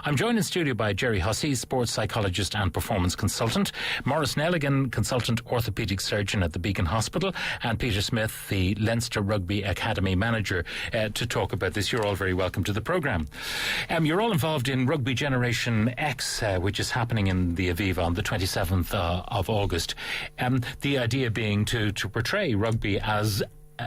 I'm joined in studio by Gerry Hussey, sports psychologist and performance consultant, Maurice Nelligan, consultant orthopaedic surgeon at the Beacon Hospital, and Peter Smyth, the Leinster Rugby Academy Manager, to talk about this. You're all very welcome to the programme. You're all involved in Rugby Generation X, which is happening in the Aviva on the 27th of August. The idea being to portray rugby as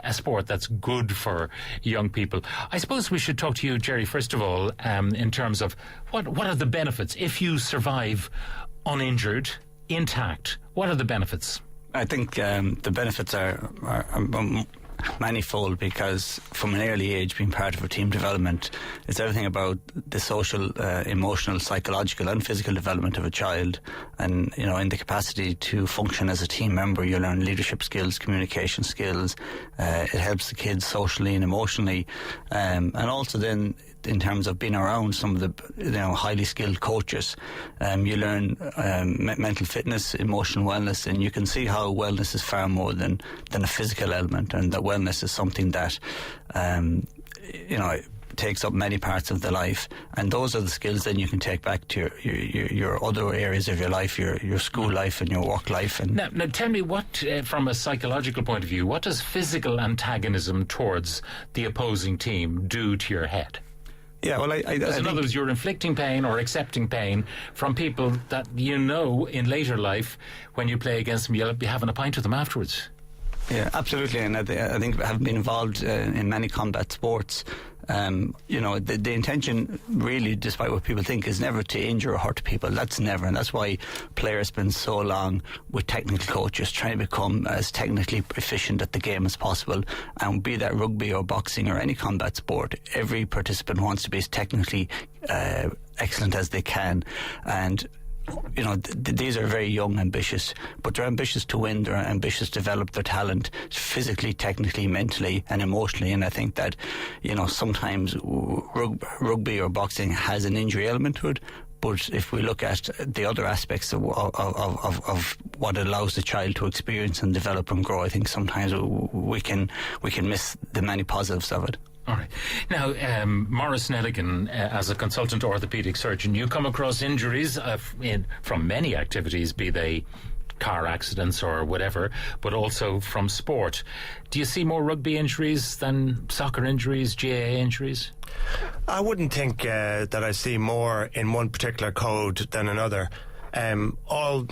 a sport that's good for young people. I suppose we should talk to you, Gerry, first of all, in terms of what are the benefits if you survive uninjured, intact? What are the benefits? I think the benefits are manifold, because from an early age, being part of a team development, it's everything about the social, emotional, psychological and physical development of a child. And, you know, in the capacity to function as a team member, you learn leadership skills, communication skills. It helps the kids socially and emotionally. And also then, in terms of being around some of the highly skilled coaches, you learn mental fitness, emotional wellness, and you can see how wellness is far more than a physical element, and that wellness is something that takes up many parts of the life, and those are the skills then you can take back to your other areas of your life, your school life and your work life. And now tell me, what from a psychological point of view, what does physical antagonism towards the opposing team do to your head? Yeah, well, I in other words, you're inflicting pain or accepting pain from people that you know in later life, when you play against them, you'll be having a pint with them afterwards. Yeah, absolutely, and I think having been involved in many combat sports, the intention really, despite what people think, is never to injure or hurt people. That's never, and that's why players spend so long with technical coaches trying to become as technically efficient at the game as possible. And be that rugby or boxing or any combat sport, every participant wants to be as technically excellent as they can. And these are very young, ambitious, but they're ambitious to win, they're ambitious to develop their talent physically, technically, mentally and emotionally. And I think that, sometimes rugby or boxing has an injury element to it, but if we look at the other aspects of what it allows the child to experience and develop and grow, I think sometimes we can miss the many positives of it. All right. Now, Maurice Nelligan, as a consultant orthopaedic surgeon, you come across injuries from many activities, be they car accidents or whatever, but also from sport. Do you see more rugby injuries than soccer injuries, GAA injuries? I wouldn't think that I see more in one particular code than another. All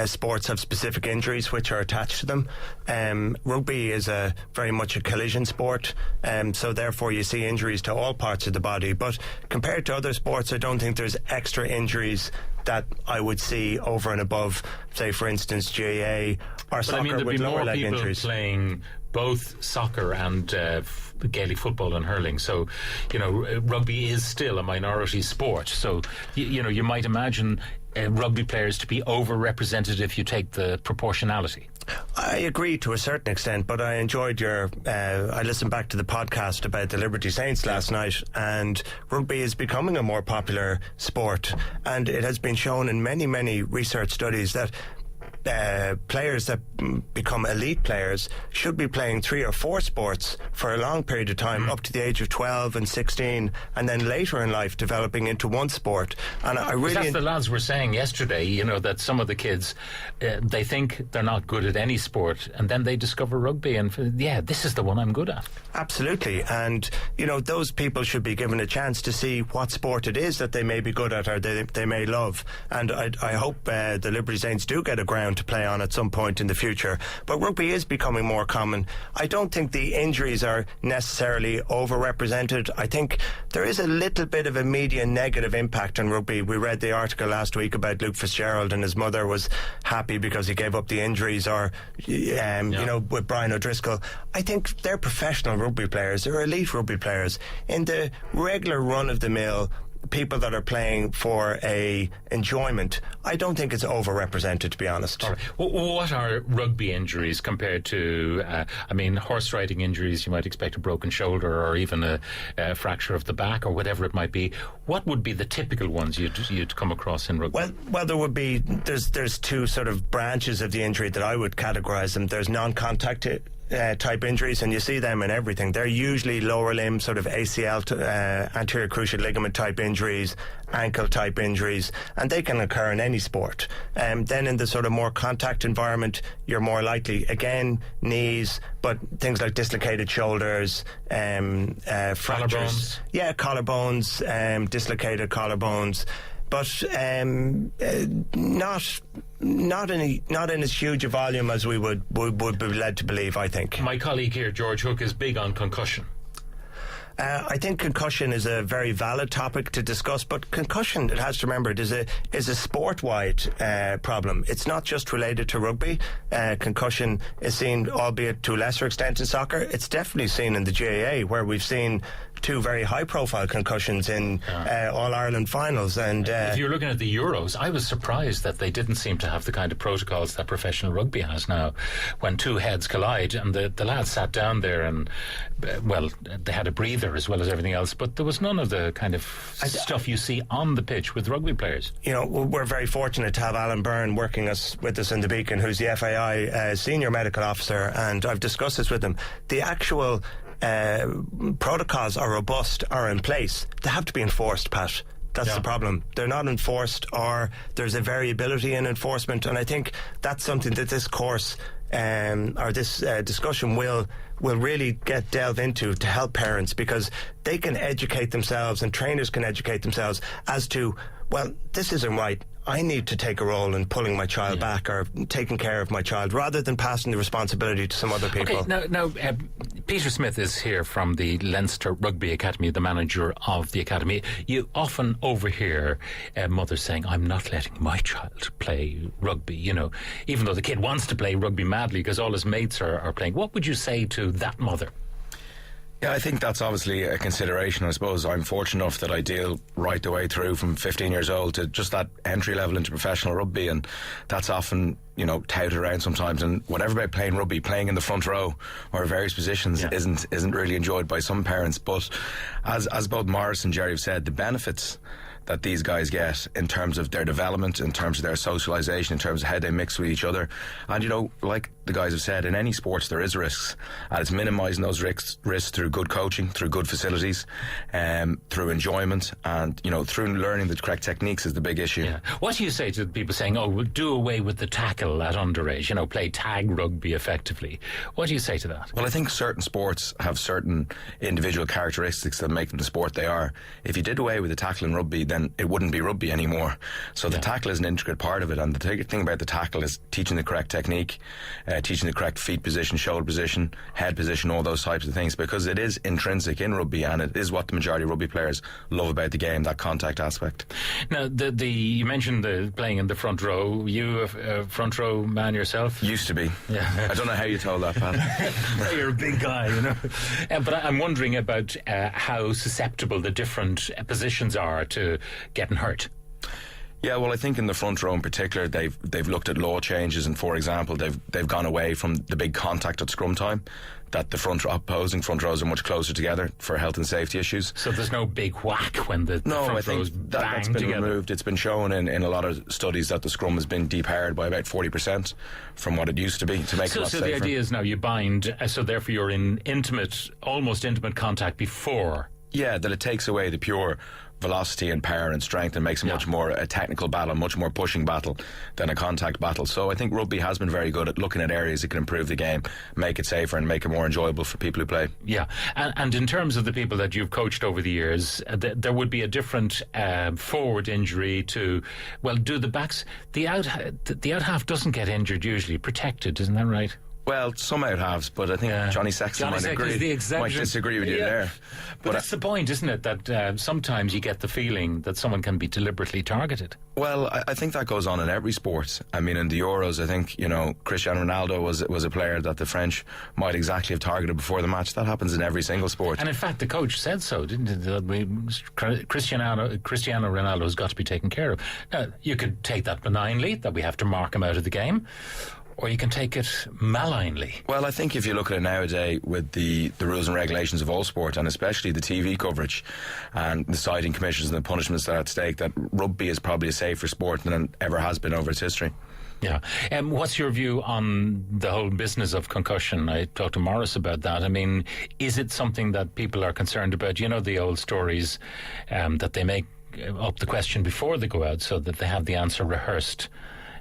sports have specific injuries which are attached to them. Rugby is very much a collision sport, so therefore you see injuries to all parts of the body. But compared to other sports, I don't think there's extra injuries that I would see over and above, say, for instance, GAA or soccer with lower leg injuries. Playing both soccer and Gaelic football and hurling, so rugby is still a minority sport. So you might imagine rugby players to be overrepresented if you take the proportionality. I agree to a certain extent, but I enjoyed I listened back to the podcast about the Liberty Saints last night, and rugby is becoming a more popular sport, and it has been shown in many, many research studies that players that become elite players should be playing 3 or 4 sports for a long period of time, up to the age of 12 and 16, and then later in life developing into one sport. And I really... That's the lads were saying yesterday, that some of the kids, they think they're not good at any sport, and then they discover rugby, and this is the one I'm good at. Absolutely. And, those people should be given a chance to see what sport it is that they may be good at or they may love. And I hope the Liberty Saints do get a ground to play on at some point in the future. But rugby is becoming more common. I don't think the injuries are necessarily overrepresented. I think there is a little bit of a media negative impact on rugby. We read the article last week about Luke Fitzgerald, and his mother was happy because he gave up the injuries, or with Brian O'Driscoll. I think they're professional rugby players. They're elite rugby players. In the regular run-of-the-mill people that are playing for a enjoyment, I don't think it's overrepresented, to be honest. All right. What are rugby injuries compared to, horse riding injuries? You might expect a broken shoulder or even a fracture of the back or whatever it might be. What would be the typical ones you'd come across in rugby? Well, there would be, there's 2 sort of branches of the injury that I would categorise them. There's non-contact type injuries, and you see them in everything. They're usually lower limb, sort of ACL, anterior cruciate ligament type injuries, ankle type injuries, and they can occur in any sport. Then in the sort of more contact environment, you're more likely, again, knees, but things like dislocated shoulders, fractures. Collarbones. Yeah, collarbones, dislocated collarbones. But not in as huge a volume as we would be led to believe, I think. My colleague here, George Hook, is big on concussion. I think concussion is a very valid topic to discuss, but concussion, it has to remember, is a sport-wide problem. It's not just related to rugby. Concussion is seen, albeit to a lesser extent, in soccer. It's definitely seen in the GAA, where we've seen two very high-profile concussions in All-Ireland finals. And if you're looking at the Euros, I was surprised that they didn't seem to have the kind of protocols that professional rugby has now. When two heads collide, and the lads sat down there and, well, they had a breather as well as everything else, but there was none of the kind of stuff you see on the pitch with rugby players. You know, we're very fortunate to have Alan Byrne working with us in the Beacon, who's the FAI senior medical officer, and I've discussed this with him. The actual protocols are robust, are in place. They have to be enforced, Pat. That's the problem. They're not enforced, or there's a variability in enforcement, and I think that's something that this course or this discussion will really delve into to help parents, because they can educate themselves and trainers can educate themselves as to, well, this isn't right. I need to take a role in pulling my child back or taking care of my child, rather than passing the responsibility to some other people. Okay, now Peter Smyth is here from the Leinster Rugby Academy, the manager of the academy. You often overhear mothers saying, I'm not letting my child play rugby, you know, even though the kid wants to play rugby madly because all his mates are playing. What would you say to that mother? Yeah, I think that's obviously a consideration. I suppose I'm fortunate enough that I deal right the way through from 15 years old to just that entry level into professional rugby, and that's often, you know, touted around sometimes. And whatever about playing rugby, playing in the front row or various positions isn't really enjoyed by some parents. But as both Maurice and Gerry have said, the benefits that these guys get in terms of their development, in terms of their socialisation, in terms of how they mix with each other. And, you know, like the guys have said, in any sports there is risks, and it's minimising those risks through good coaching, through good facilities, through enjoyment, and, you know, through learning the correct techniques is the big issue. Yeah. What do you say to the people saying, oh, we'll do away with the tackle at underage, you know, play tag rugby effectively? What do you say to that? Well, I think certain sports have certain individual characteristics that make them the sport they are. If you did away with the tackle in rugby, then it wouldn't be rugby anymore. So the tackle is an intricate part of it, and the thing about the tackle is teaching the correct technique, teaching the correct feet position, shoulder position, head position, all those types of things, because it is intrinsic in rugby, and it is what the majority of rugby players love about the game, that contact aspect. Now, you mentioned the playing in the front row. You a front row man yourself? Used to be. Yeah. I don't know how you told that, Pat. You're a big guy, you know. But I'm wondering about how susceptible the different positions are to getting hurt. Yeah, well, I think in the front row in particular, they've looked at law changes, and for example, they've gone away from the big contact at scrum time, that the opposing front rows are much closer together for health and safety issues. So there's no big whack when the front rows bang that's been together. removed. It's been shown in a lot of studies that the scrum has been depowered by about 40% from what it used to be, to make it a lot safer. So the idea is now you bind, so therefore you're in almost intimate contact before. Yeah, that it takes away the pure velocity and power and strength and makes it much more a technical battle, much more pushing battle than a contact battle. So I think rugby has been very good at looking at areas that can improve the game, make it safer and make it more enjoyable for people who play. Yeah, and in terms of the people that you've coached over the years, there would be a different forward injury to, well, do the backs, the out half doesn't get injured usually, protected, isn't that right? Well, some out halves, but I think Johnny Sexton might disagree with you there. But that's the point, isn't it? That sometimes you get the feeling that someone can be deliberately targeted. Well, I think that goes on in every sport. I mean, in the Euros, I think, you know, Cristiano Ronaldo was a player that the French might exactly have targeted before the match. That happens in every single sport. And in fact, the coach said so, didn't he? Cristiano Ronaldo's got to be taken care of. Now, you could take that benignly, that we have to mark him out of the game, or you can take it malignly. Well, I think if you look at it nowadays with the rules and regulations of all sport, and especially the TV coverage and the citing commissions and the punishments that are at stake, that rugby is probably a safer sport than it ever has been over its history. Yeah. What's your view on the whole business of concussion? I talked to Maurice about that. I mean, is it something that people are concerned about? You know, the old stories that they make up the question before they go out so that they have the answer rehearsed.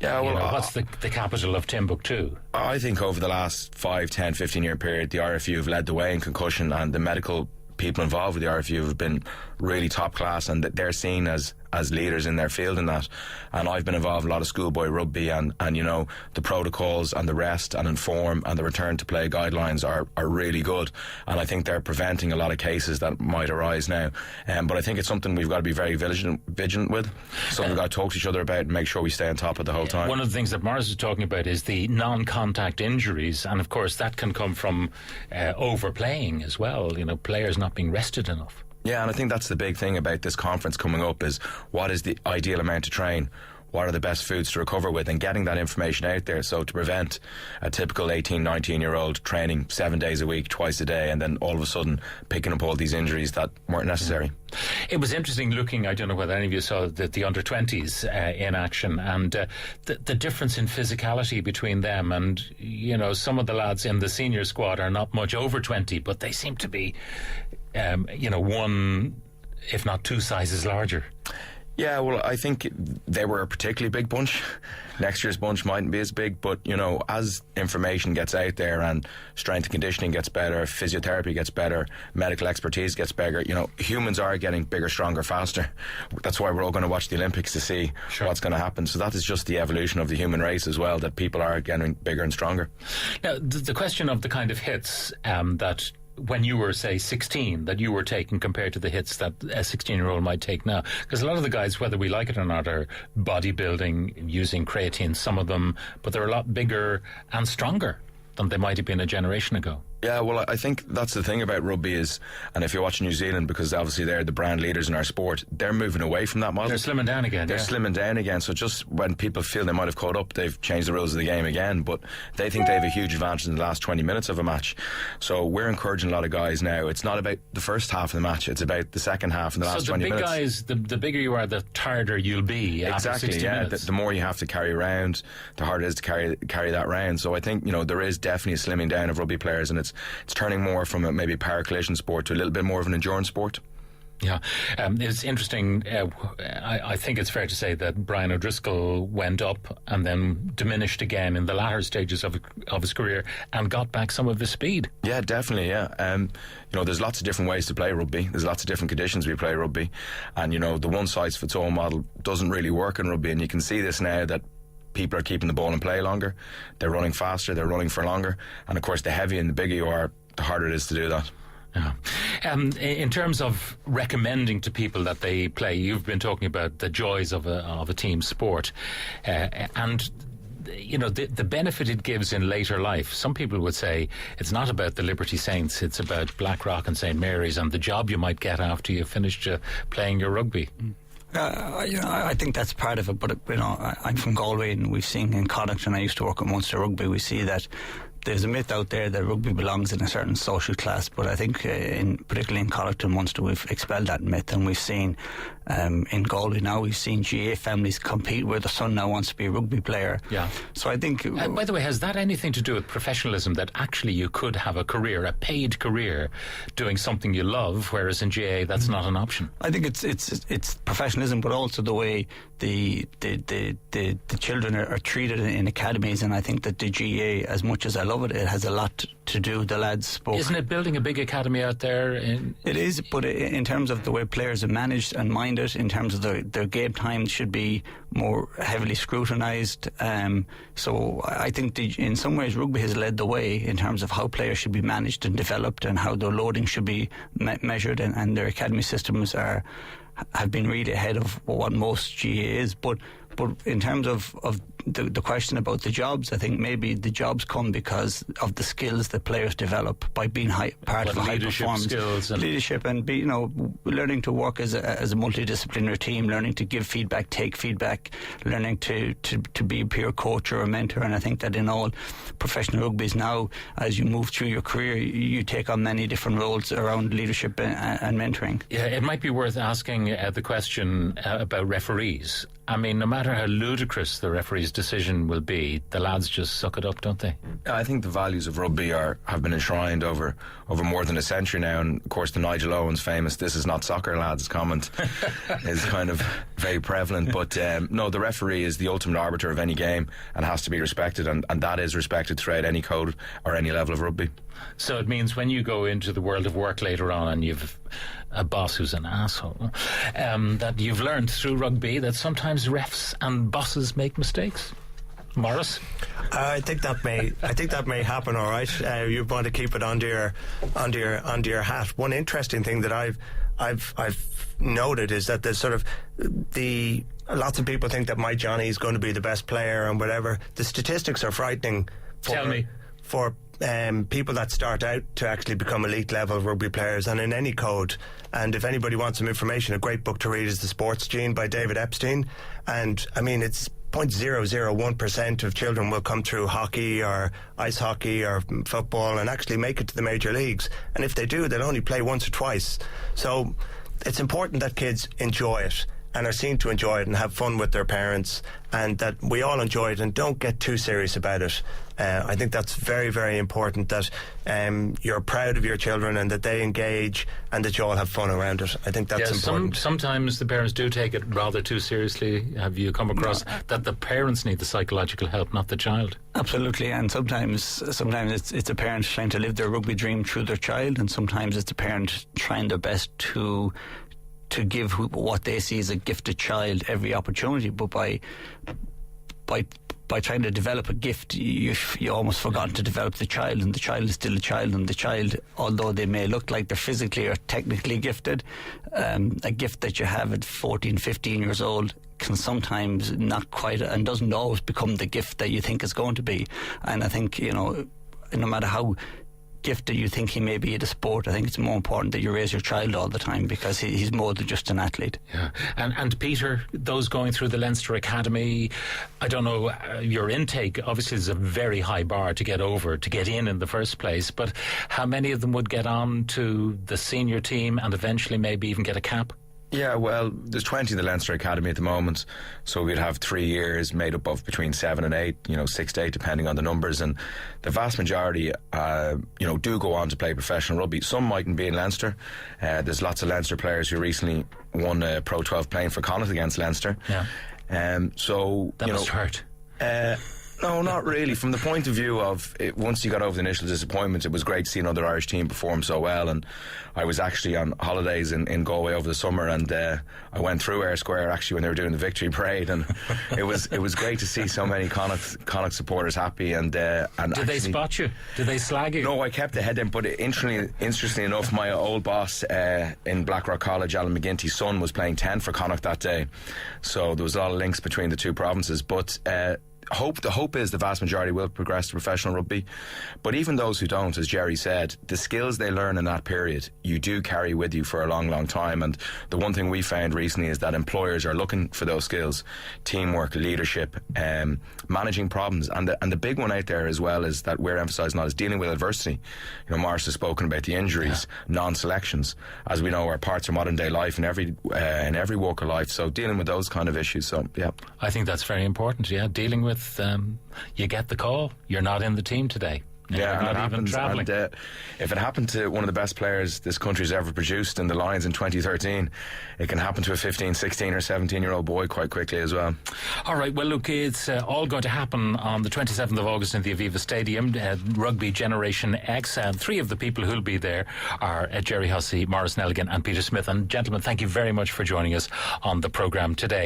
Yeah, well, what's the capital of Timbuktu? I think over the last 5, 10, 15-year period, the RFU have led the way in concussion, and the medical people involved with the RFU have been really top class, and they're seen as leaders in their field in that. And I've been involved in a lot of schoolboy rugby, and you know, the protocols and the rest and inform and the return to play guidelines are really good, and I think they're preventing a lot of cases that might arise now. But I think it's something we've got to be very vigilant with, so we've got to talk to each other about and make sure we stay on top of the whole time. One of the things that Maurice is talking about is the non-contact injuries, and of course that can come from overplaying as well, you know, players not being rested enough. Yeah, and I think that's the big thing about this conference coming up is what is the ideal amount to train? What are the best foods to recover with, and getting that information out there, so to prevent a typical 18, 19-year-old training 7 days a week, twice a day, and then all of a sudden picking up all these injuries that weren't necessary. It was interesting looking, I don't know whether any of you saw the under-20s in action, and the difference in physicality between them, and you know, some of the lads in the senior squad are not much over 20, but they seem to be you know, one, if not two sizes larger. Yeah, well, I think they were a particularly big bunch. Next year's bunch mightn't be as big, but, you know, as information gets out there and strength and conditioning gets better, physiotherapy gets better, medical expertise gets bigger, you know, humans are getting bigger, stronger, faster. That's why we're all going to watch the Olympics to see what's going to happen. So that is just the evolution of the human race as well, that people are getting bigger and stronger. Now, the question of the kind of hits that when you were, say, 16, that you were taking compared to the hits that a 16-year-old might take now? Because a lot of the guys, whether we like it or not, are bodybuilding, using creatine, some of them, but they're a lot bigger and stronger than they might have been a generation ago. Yeah, well, I think that's the thing about rugby is, and if you watch New Zealand, because obviously they're the brand leaders in our sport, they're moving away from that model. They're slimming down again. They're slimming down again. So just when people feel they might have caught up, they've changed the rules of the game again. But they think they have a huge advantage in the last 20 minutes of a match. So we're encouraging a lot of guys now. It's not about the first half of the match. It's about the second half and the last 20 minutes. So the big guys, the bigger you are, the tireder you'll be after 60 minutes. The more you have to carry around, the harder it is to carry that round. So I think, you know, there is definitely a slimming down of rugby players, and it's turning more from a maybe power collision sport to a little bit more of an endurance sport. Yeah, it's interesting. I think it's fair to say that Brian O'Driscoll went up and then diminished again in the latter stages of his career and got back some of his speed. Yeah, definitely, yeah. You know, there's lots of different ways to play rugby. There's lots of different conditions we play rugby. And, you know, the one-size-fits-all model doesn't really work in rugby, and you can see this now that people are keeping the ball in play longer. They're running faster, they're running for longer. And, of course, the heavier and the bigger you are, the harder it is to do that. Yeah. In terms of recommending to people that they play, you've been talking about the joys of a team sport, and you know the benefit it gives in later life. Some people would say it's not about the Liberty Saints, it's about Blackrock and St Mary's and the job you might get after you finished playing your rugby. You know, I think that's part of it, but you know, I'm from Galway, and we've seen in Connacht, and I used to work at Munster Rugby, we see that there's a myth out there that rugby belongs in a certain social class, but I think particularly in Connacht and Munster we've expelled that myth, and we've seen in Galway now, we've seen GA families compete where the son now wants to be a rugby player. Yeah. So I think... by the way, has that anything to do with professionalism, that actually you could have a career, a paid career, doing something you love, whereas in GA that's not an option? I think it's professionalism, but also the way the children are treated in academies, and I think that the GA, as much as I love it, it has a lot to do with the lads. Isn't it building a big academy out there? It is, but in terms of the way players are managed and minded, in terms of their game time should be more heavily scrutinised. So I think in some ways rugby has led the way in terms of how players should be managed and developed, and how their loading should be measured, and their academy systems have been really ahead of what most GA is. But in terms of the question about the jobs, I think maybe the jobs come because of the skills that players develop by being part of a high performance leadership, and learning to work as a multidisciplinary team, learning to give feedback, take feedback, learning to be a peer coach or a mentor. And I think that in all professional rugby's now, as you move through your career, you take on many different roles around leadership and mentoring. Yeah, it might be worth asking the question about referees. I mean, no matter how ludicrous the referee's decision will be, the lads just suck it up, don't they? I think the values of rugby have been enshrined over more than a century now, and of course the Nigel Owens famous "This is not soccer, lads" comment is kind of very prevalent. But no, the referee is the ultimate arbiter of any game and has to be respected, and that is respected throughout any code or any level of rugby. So it means when you go into the world of work later on and you've a boss who's an asshole, that you've learned through rugby that sometimes refs and bosses make mistakes. Maurice? I think that may happen. All right, you want to keep it under your hat. One interesting thing that I've noted is that there's sort of lots of people think that my Johnny is going to be the best player and whatever. The statistics are frightening. Tell me. For people that start out to actually become elite level rugby players, and in any code. And if anybody wants some information, a great book to read is The Sports Gene by David Epstein. And I mean, it's 0.001% of children will come through hockey or ice hockey or football and actually make it to the major leagues. And if they do, they'll only play once or twice. So it's important that kids enjoy it and are seen to enjoy it and have fun with their parents, and that we all enjoy it and don't get too serious about it. I think that's very, very important, that you're proud of your children and that they engage and that you all have fun around it. I think that's important. Sometimes the parents do take it rather too seriously. Have you come across that the parents need the psychological help, not the child? Absolutely, and sometimes it's a parent trying to live their rugby dream through their child, and sometimes it's a parent trying their best to give what they see as a gifted child every opportunity, but by trying to develop a gift, you almost forgotten to develop the child, and the child is still a child, and the child, although they may look like they're physically or technically gifted, a gift that you have at 14, 15 years old can sometimes not quite, and doesn't always become the gift that you think it's going to be. And I think, no matter how gifted you think he may be at a sport, I think it's more important that you raise your child all the time, because he's more than just an athlete. Yeah. And Peter, those going through the Leinster Academy, I don't know, your intake, obviously there's a very high bar to get in the first place, but how many of them would get on to the senior team and eventually maybe even get a cap? Yeah, well, there's 20 in the Leinster Academy at the moment, so we'd have 3 years made up of between 7 and 8, 6 to 8, depending on the numbers. And the vast majority, do go on to play professional rugby. Some mightn't be in Leinster. There's lots of Leinster players who recently won Pro 12 playing for Connacht against Leinster. Yeah. So that must hurt. No, not really. From the point of view of it, once you got over the initial disappointment, it was great to see another Irish team perform so well. And I was actually on holidays in Galway over the summer, and I went through Ayr Square actually when they were doing the victory parade, and it was great to see so many Connacht supporters happy. And did they spot you? Did they slag you? No, I kept the head in. But interestingly enough, my old boss in Blackrock College, Alan McGinty's son, was playing 10 for Connacht that day, so there was a lot of links between the two provinces. But the hope is the vast majority will progress to professional rugby, but even those who don't, as Gerry said, the skills they learn in that period you do carry with you for a long, long time. And the one thing we found recently is that employers are looking for those skills: teamwork, leadership, managing problems, and the big one out there as well is that we're emphasising on is dealing with adversity. Maurice has spoken about the injuries, non-selections, as we know, are parts of modern day life in every walk of life, so dealing with those kind of issues. So yeah, I think that's very important. Dealing with you get the call, you're not in the team today. Yeah, not even travelling. And if it happened to one of the best players this country's ever produced in the Lions in 2013, it can happen to a 15, 16 or 17-year-old boy quite quickly as well. All right, well look, it's all going to happen on the 27th of August in the Aviva Stadium, Rugby Generation X, and 3 of the people who'll be there are Gerry Hussey, Maurice Nelligan and Peter Smyth. And gentlemen, thank you very much for joining us on the programme today.